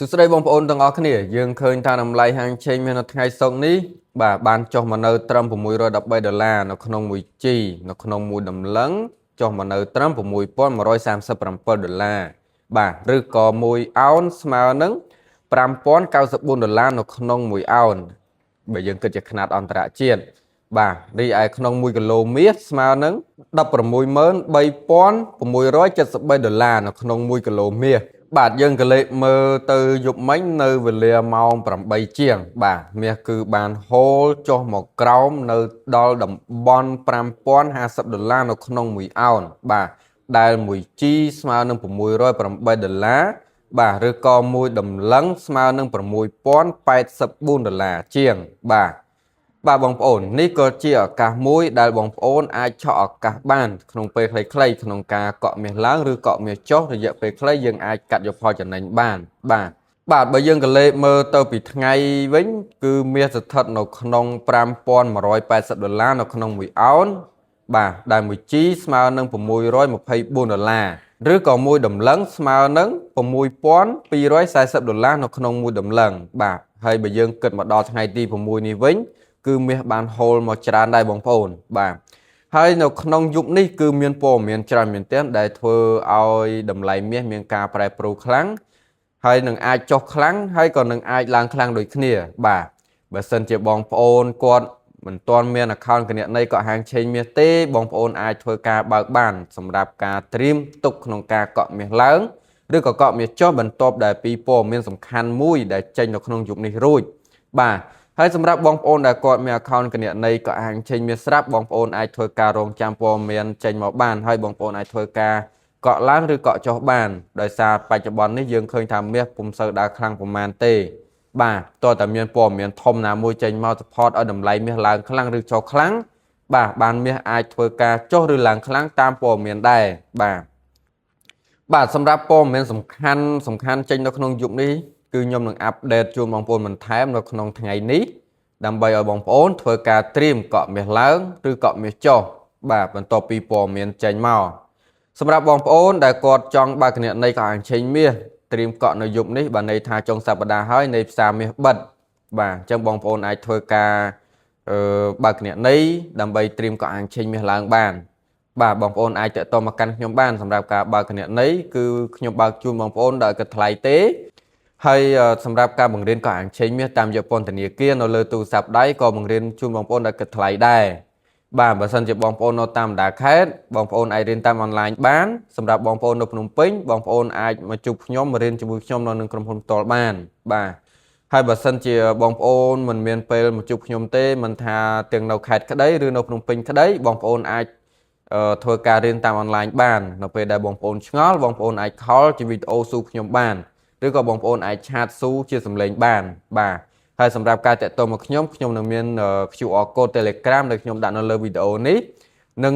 សួស្តីបងប្អូនទាំងអស់គ្នាយើងឃើញថាតម្លៃហាងឆេងមាននៅថ្ងៃសុក្រនេះបាទបានចុះមកនៅត្រឹម$613នៅក្នុង1 G នៅក្នុង1តម្លឹងចុះមកនៅត្រឹម$6,137បាទឬក៏1អោនស្មើនឹង$5,094នៅក្នុង1អោនបើយើងគិតជាຂະຫນាត់អន្តរជាតិបាទរីឯក្នុង1គីឡូមាសស្មើនឹង$163,673នៅក្នុង1គីឡូមាសបាទយើងក៏លេខមើលទៅយប់មិញនៅវេលាម៉ោង8ជាងបាទមាសគឺបានហូរចុះមកក្រោមនៅដល់តំបន់$5,050នៅក្នុង1អោនបាទដែល1 G ស្មើនឹង$608បាទឬក៏1តម្លឹងស្មើនឹង$6,084ជាងបាទបងប្អូននេះក៏ជាឱកាសមួយដែលបងប្អូនអាចឆក់ឱកាសបានក្នុងពេលខ្លីៗក្នុងការកក់មាសឡើងឬកក់មាសចុះរយៈពេលខ្លីយើងអាចកាត់យកផលចំណេញបានបាទបើយើងក៏លេខមើលទៅពីថ្ងៃវិញគឺមាសស្ថិតនៅក្នុង$5,180នៅក្នុង1អោនបាទដែល1 G ស្មើនឹង$624ឬក៏1តម្លឹងស្មើនឹង$6,240នៅក្នុង1តម្លឹងបាទហើយបើយើងគិតមកដល់ថ្ងៃទី6នេះវិញគឺមាសបានហូរមកច្រើនដែរបងប្អូនបាទហើយនៅក្នុងយុគនេះគឺមានព័ត៌មានច្រើនមែនទែនដែលធ្វើឲ្យតម្លៃមាសមានការប្រែប្រួលខ្លាំងហើយនឹងអាចចុះខ្លាំងហើយក៏នឹងអាចឡើងខ្លាំងដូចគ្នាបាទបើសិនជាបងប្អូនគាត់មិនទាន់មាន account គណនីកក់ហាងឆេងមាសទេបងប្អូនអាចធ្វើការបើកបានសម្រាប់ការត្រៀមទុកក្នុងការកក់មាសឡើងឬក៏កក់មាសចុះបន្ទាប់ដែលពីព័ត៌មានសំខាន់មួយដែលចេញនៅក្នុងយុគនេះរួចបាទហើយសម្រាប់បងប្អូនដែលគាត់មាន account គណនីកក់ហាងឆេងមាសស្រាប់បងប្អូនអាចធ្វើការរងចាំព័ត៌មានចេញមកបានហើយបងប្អូនអាចធ្វើការកក់ឡើងឬកក់ចុះបានដោយសារបច្ចុប្បន្ននេះយើងឃើញថាមាសពុំសូវដើរខ្លាំងប្រមាណទេបាទតើតើមានព័ត៌មានធំណាមួយចេញមក support ឲ្យតម្លៃមាសឡើងខ្លាំងឬចុះខ្លាំងបានមាសអាចធ្វើការចុះឬឡើងខ្លាំងតាមព័ត៌មានដែរបាទសម្រាប់ព័ត៌មានសំខាន់ចេញនៅក្នុងយុគនេះគឺខ្ញុំនឹងអាប់ដេតជូនបងប្អូនបន្ថែមនៅក្នុងថ្ងៃនេះដើម្បីឲ្យបងប្អូនធ្វើការត្រៀមកក់មាសឡើងឬកក់មាសចុះបាទបន្ទាប់ពីព័ត៌មានចេញមកសម្រាប់បងប្អូនដែលគាត់ចង់បើកគណនីកក់ហាងឆេងមាសត្រៀមកក់នៅយុគនេះបានន័យថាចុងសប្តាហ៍ហើយនៃផ្សារមាសបិទបាទអញ្ចឹងបងប្អូនអាចធ្វើការបើកគណនីដើម្បីត្រៀមកក់ហាងឆេងមាសឡើងបានបាទបងប្អូនអាចតាក់ទងមកកាន់ខ្ញុំបានសម្រាប់ការបើកគណនីគឺខ្ញុំបើកជូនបងប្អូនដោយគិតថ្លៃទេហើយសម្រាប់ការបង្រៀនកក់ហាងឆេងមាសតាមយកពន្ធនាគារនៅលើទូរស័ព្ទដៃក៏បង្រៀនជូនបងប្អូនដោយគិតថ្លៃដែរបាទបើសិនជាបងប្អូននៅតាមបណ្ដាខេត្តបងប្អូនអាចរៀនតាមអនឡាញបានសម្រាប់បងប្អូននៅភ្នំពេញបងប្អូនអាចមកជួបខ្ញុំរៀនជាមួយខ្ញុំនៅនឹងក្រុមហ៊ុនផ្ទាល់បានបាទហើយបើសិនជាបងប្អូនមិនមានពេលមកជួបខ្ញុំទេមិនថាទាំងនៅខេត្តក្តីឬនៅភ្នំពេញក្តីបងប្អូនអាចធ្វើការរៀនតាមអនឡាញបាននៅពេលដែលបងប្អូនឆ្ងល់បងប្អូនអាចខលជាវីដេអូសួរខ្ញុំបានឬក៏បងប្អូនអាចឆាតស៊ូជាសំឡេងបានបាទហើយសម្រាប់ការតាក់ទងមកខ្ញុំនឹងមាន QR code Telegram ដែលខ្ញុំដាក់នៅលើវីដេអូនេះនិង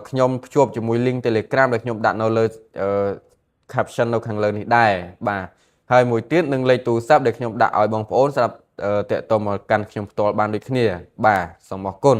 ខ្ញុំភ្ជាប់ជាមួយ link Telegram ដែលខ្ញុំដាក់នៅលើ caption នៅខាងលើនេះដែរបាទហើយមួយទៀតនឹងលេខទូរស័ព្ទដែលខ្ញុំដាក់ឲ្យបងប្អូនសម្រាប់តាក់ទងមកកាន់ខ្ញុំផ្ទាល់បានដូចគ្នាបាទសូមអរគុណ